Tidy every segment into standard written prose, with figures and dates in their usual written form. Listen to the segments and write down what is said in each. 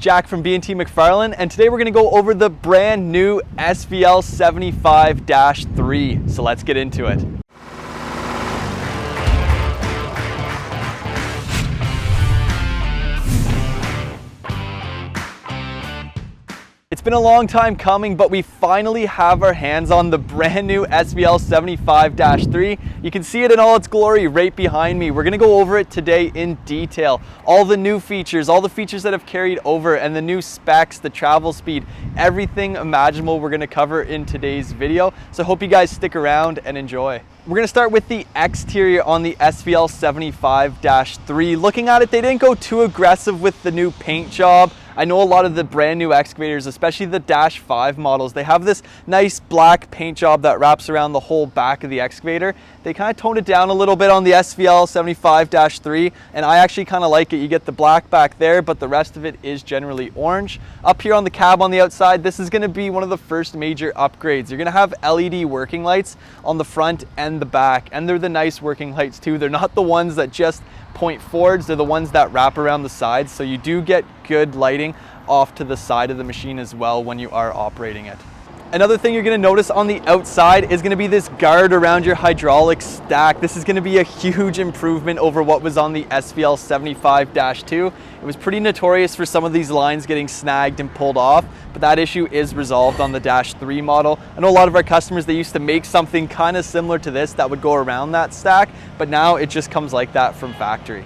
Jack from B&T MacFarlane, and today we're going to go over the brand new SVL75-3. So let's get into it. It's been a long time coming, but we finally have our hands on the brand new SVL75-3. You can see it in all its glory right behind me. We're going to go over it today in detail. All the new features, all the features that have carried over, and the new specs, the travel speed, everything imaginable we're going to cover in today's video. So I hope you guys stick around and enjoy. We're going to start with the exterior on the SVL75-3. Looking at it, they didn't go too aggressive with the new paint job. I know a lot of the brand new excavators, especially the Dash 5 models, they have this nice black paint job that wraps around the whole back of the excavator. They kind of toned it down a little bit on the SVL75-3, and I actually kind of like it. You get the black back there, but the rest of it is generally orange. Up here on the cab on the outside, this is going to be one of the first major upgrades. You're going to have LED working lights on the front and the back, and they're the nice working lights too. They're not the ones that just point forwards, they're the ones that wrap around the sides, so you do get good lighting off to the side of the machine as well when you are operating it. Another thing you're going to notice on the outside is going to be this guard around your hydraulic stack. This is going to be a huge improvement over what was on the SVL75-2. It was pretty notorious for some of these lines getting snagged and pulled off, but that issue is resolved on the Dash 3 model. I know a lot of our customers, they used to make something kind of similar to this that would go around that stack, but now it just comes like that from factory.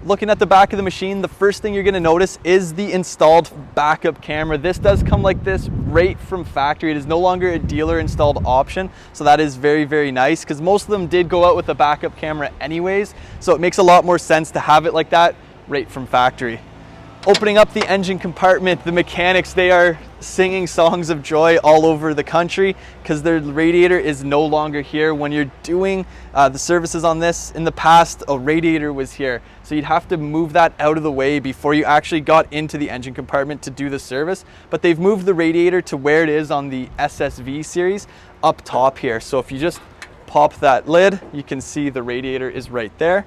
Looking at the back of the machine, the first thing you're going to notice is the installed backup camera. This does come like this right from factory. It is no longer a dealer installed option, so that is very, very nice because most of them did go out with a backup camera anyways, so it makes a lot more sense to have it like that right from factory. Opening up the engine compartment, the mechanics, they are singing songs of joy all over the country because their radiator is no longer here. When you're doing the services on this, in the past, a radiator was here. So you'd have to move that out of the way before you actually got into the engine compartment to do the service. But they've moved the radiator to where it is on the SSV series up top here. So if you just pop that lid, you can see the radiator is right there.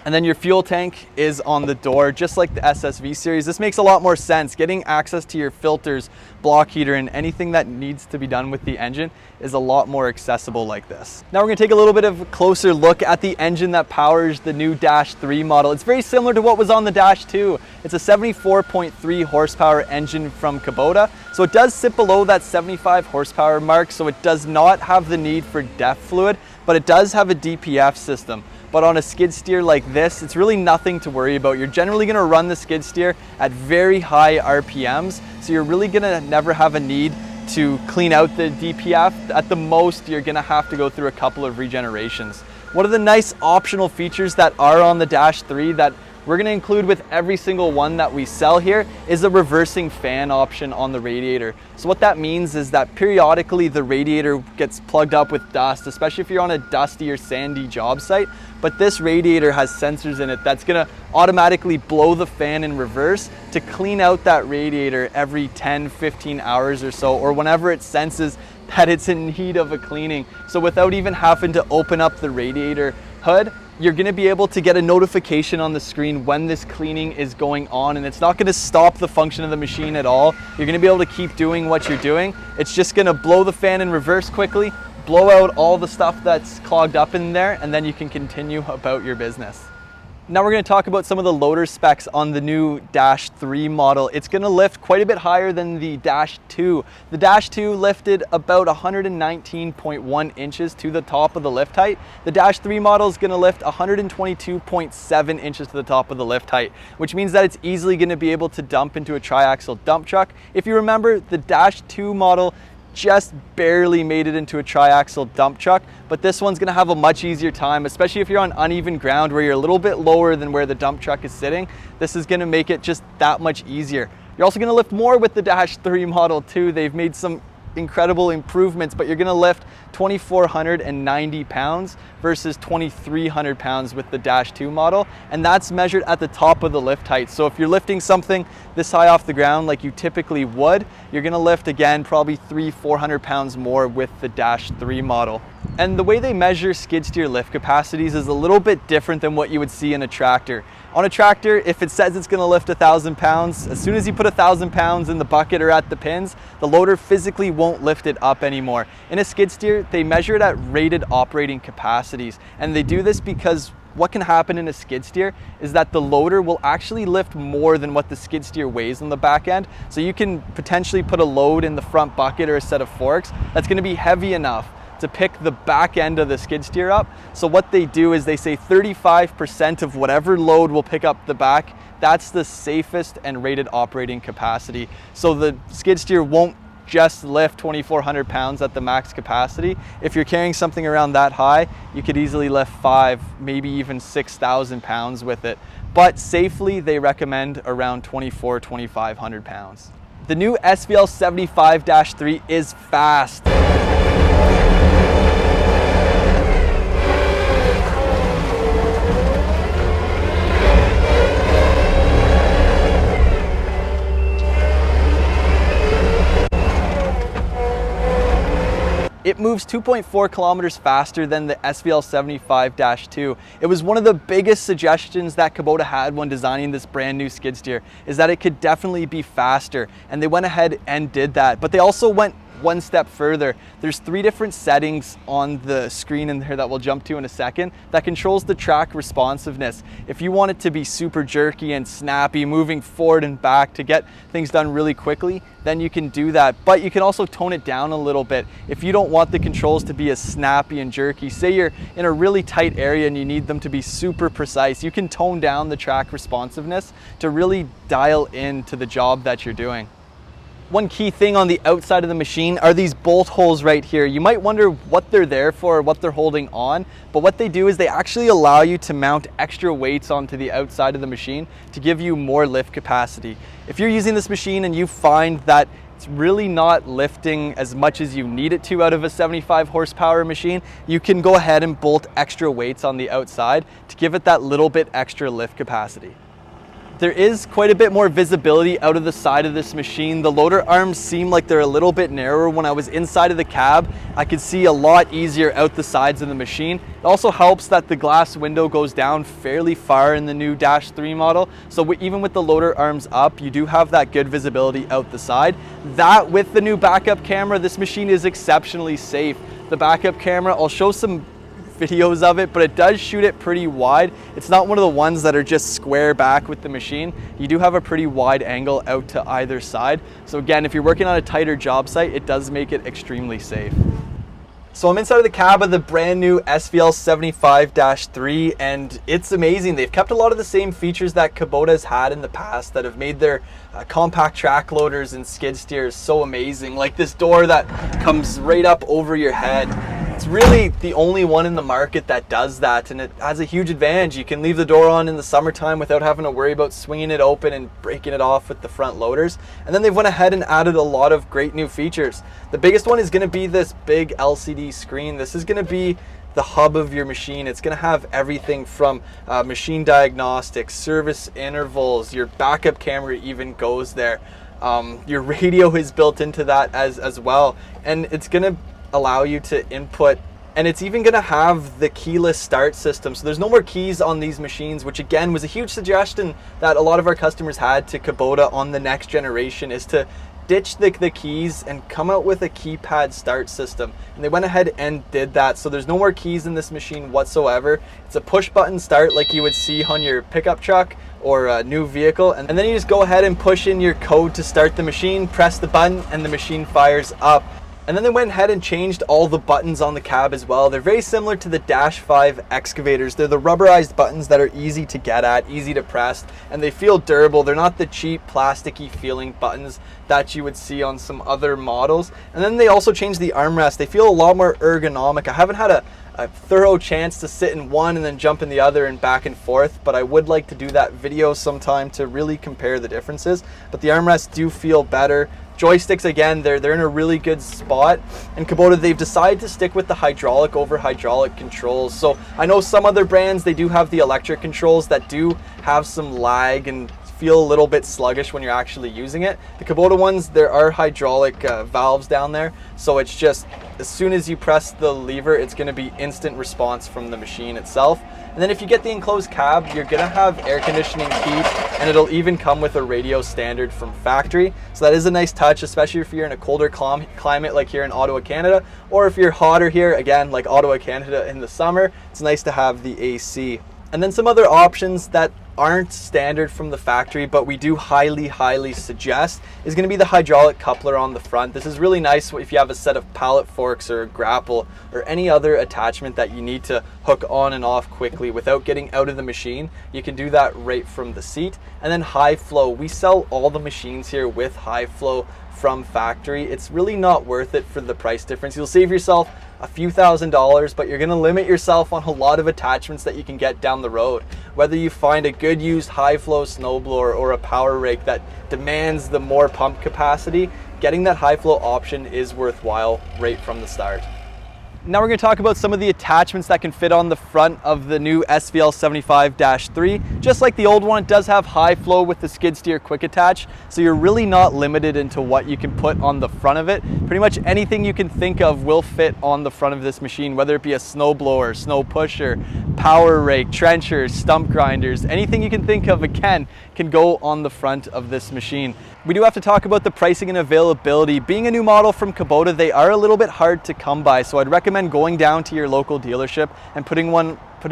And then your fuel tank is on the door, just like the SSV series. This makes a lot more sense. Getting access to your filters, block heater, and anything that needs to be done with the engine is a lot more accessible like this. Now we're gonna take a little bit of a closer look at the engine that powers the new Dash 3 model. It's very similar to what was on the Dash 2. It's a 74.3 horsepower engine from Kubota. So it does sit below that 75 horsepower mark, so it does not have the need for DEF fluid, but it does have a DPF system. But on a skid steer like this, it's really nothing to worry about. You're generally gonna run the skid steer at very high RPMs, so you're really gonna never have a need to clean out the DPF. At the most, you're gonna have to go through a couple of regenerations. One of the nice optional features that are on the Dash 3 that we're going to include with every single one that we sell here is a reversing fan option on the radiator. So what that means is that periodically the radiator gets plugged up with dust, especially if you're on a dusty or sandy job site. But this radiator has sensors in it that's going to automatically blow the fan in reverse to clean out that radiator every 10-15 hours or so, or whenever it senses that it's in need of a cleaning. So without even having to open up the radiator hood, you're going to be able to get a notification on the screen when this cleaning is going on, and it's not going to stop the function of the machine at all. You're going to be able to keep doing what you're doing. It's just going to blow the fan in reverse quickly, blow out all the stuff that's clogged up in there, and then you can continue about your business. Now we're going to talk about some of the loader specs on the new Dash 3 model. It's going to lift quite a bit higher than the Dash 2. The Dash 2 lifted about 119.1 inches to the top of the lift height. The Dash 3 model is going to lift 122.7 inches to the top of the lift height, which means that it's easily going to be able to dump into a triaxle dump truck. If you remember, the Dash 2 model just barely made it into a triaxle dump truck, but this one's gonna have a much easier time, especially if you're on uneven ground where you're a little bit lower than where the dump truck is sitting. This is gonna make it just that much easier. You're also gonna lift more with the Dash 3 model too. They've made some incredible improvements, but you're gonna lift 2,490 pounds versus 2,300 pounds with the Dash 2 model, and that's measured at the top of the lift height. So if you're lifting something this high off the ground like you typically would, you're gonna lift again probably 300-400 pounds more with the Dash 3 model. And the way they measure skid steer lift capacities is a little bit different than what you would see in a tractor. On a tractor, if it says it's going to lift 1,000 pounds, as soon as you put 1,000 pounds in the bucket or at the pins, the loader physically won't lift it up anymore. In a skid steer, they measure it at rated operating capacities. And they do this because what can happen in a skid steer is that the loader will actually lift more than what the skid steer weighs on the back end. So you can potentially put a load in the front bucket or a set of forks that's going to be heavy enough to pick the back end of the skid steer up. So what they do is they say 35% of whatever load will pick up the back, that's the safest and rated operating capacity. So the skid steer won't just lift 2,400 pounds at the max capacity. If you're carrying something around that high, you could easily lift 5, maybe even 6,000 pounds with it. But safely, they recommend around 2,500 pounds. The new SVL75-3 is fast. It moves 2.4 kilometers faster than the SVL75-2. It was one of the biggest suggestions that Kubota had when designing this brand new skid steer, is that it could definitely be faster, and they went ahead and did that. But they also went one step further. There's 3 different settings on the screen in there that we'll jump to in a second that controls the track responsiveness. If you want it to be super jerky and snappy, moving forward and back to get things done really quickly, then you can do that. But you can also tone it down a little bit. If you don't want the controls to be as snappy and jerky, say you're in a really tight area and you need them to be super precise, you can tone down the track responsiveness to really dial into the job that you're doing. One key thing on the outside of the machine are these bolt holes right here. You might wonder what they're there for or what they're holding on, but what they do is they actually allow you to mount extra weights onto the outside of the machine to give you more lift capacity. If you're using this machine and you find that it's really not lifting as much as you need it to out of a 75 horsepower machine, you can go ahead and bolt extra weights on the outside to give it that little bit extra lift capacity. There is quite a bit more visibility out of the side of this machine. The loader arms seem like they're a little bit narrower. When I was inside of the cab, I could see a lot easier out the sides of the machine. It also helps that the glass window goes down fairly far in the new Dash 3 model. So even with the loader arms up, you do have that good visibility out the side. That with the new backup camera, this machine is exceptionally safe. The backup camera, I'll show some videos of it, but it does shoot it pretty wide. It's not one of the ones that are just square back with the machine. You do have a pretty wide angle out to either side. So again, if you're working on a tighter job site, it does make it extremely safe. So I'm inside of the cab of the brand new SVL75-3, and it's amazing. They've kept a lot of the same features that Kubota's had in the past that have made their compact track loaders and skid steers so amazing. Like this door that comes right up over your head. It's really the only one in the market that does that, and it has a huge advantage. You can leave the door on in the summertime without having to worry about swinging it open and breaking it off with the front loaders. And then they've went ahead and added a lot of great new features. The biggest one is going to be this big LCD screen. This is going to be the hub of your machine. It's going to have everything from machine diagnostics, service intervals, your backup camera even goes there. Your radio is built into that as well, and it's going to allow you to input, and it's even going to have the keyless start system. So there's no more keys on these machines, which again was a huge suggestion that a lot of our customers had to Kubota on the next generation, is to ditch the keys and come out with a keypad start system. And they went ahead and did that. So there's no more keys in this machine whatsoever. It's a push button start like you would see on your pickup truck or a new vehicle, and then you just go ahead and push in your code to start the machine, press the button, and the machine fires up. And then they went ahead and changed all the buttons on the cab as well. They're very similar to the Dash 5 excavators. They're the rubberized buttons that are easy to get at, easy to press, and they feel durable. They're not the cheap, plasticky feeling buttons that you would see on some other models. And then they also changed the armrest. They feel a lot more ergonomic. I haven't had a thorough chance to sit in one and then jump in the other and back and forth, but I would like to do that video sometime to really compare the differences. But the armrests do feel better. Joysticks, again, they're in a really good spot. And Kubota, they've decided to stick with the hydraulic over hydraulic controls. So I know some other brands, they do have the electric controls that do have some lag and feel a little bit sluggish when you're actually using it. The Kubota ones, there are hydraulic valves down there, so it's just as soon as you press the lever, it's going to be instant response from the machine itself. And then if you get the enclosed cab, you're going to have air conditioning, heat, and it'll even come with a radio standard from factory. So that is a nice touch, especially if you're in a colder climate like here in Ottawa, Canada, or if you're hotter here, again, like Ottawa, Canada in the summer, it's nice to have the AC. And then some other options that aren't standard from the factory, but we do highly suggest, is going to be the hydraulic coupler on the front. This is really nice if you have a set of pallet forks or a grapple or any other attachment that you need to hook on and off quickly without getting out of the machine. You can do that right from the seat. And then high flow, we sell all the machines here with high flow from factory. It's really not worth it for the price difference. You'll save yourself a few $1,000s, but you're going to limit yourself on a lot of attachments that you can get down the road. Whether you find a good used high flow snowblower or a power rake that demands the more pump capacity, getting that high flow option is worthwhile right from the start. Now we're going to talk about some of the attachments that can fit on the front of the new SVL75-3. Just like the old one, it does have high flow with the skid steer quick attach, so you're really not limited into what you can put on the front of it. Pretty much anything you can think of will fit on the front of this machine, whether it be a snow blower, snow pusher, power rake, trenchers, stump grinders, anything you can think of, again, can go on the front of this machine. We do have to talk about the pricing and availability. Being a new model from Kubota, they are a little bit hard to come by, so I'd recommend going down to your local dealership and putting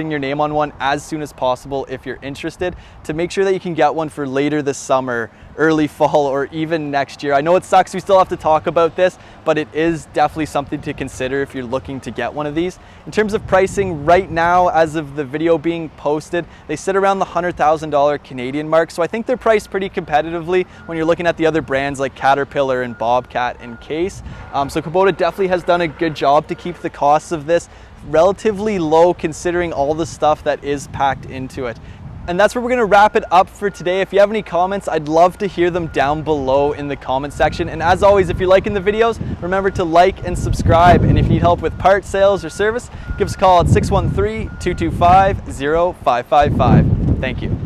your name on one as soon as possible if you're interested, to make sure that you can get one for later this summer, early fall, or even next year. I know it sucks we still have to talk about this, but it is definitely something to consider if you're looking to get one of these. In terms of pricing, right now, as of the video being posted, they sit around the $100,000 Canadian mark, so I think they're priced pretty competitively when you're looking at the other brands like Caterpillar and Bobcat and Case. So Kubota definitely has done a good job to keep the costs of this relatively low considering all the stuff that is packed into it. And that's where we're going to wrap it up for today. If you have any comments, I'd love to hear them down below in the comment section. And as always, if you're liking the videos, remember to like and subscribe. And if you need help with part sales or service, give us a call at 613-225-0555. Thank you.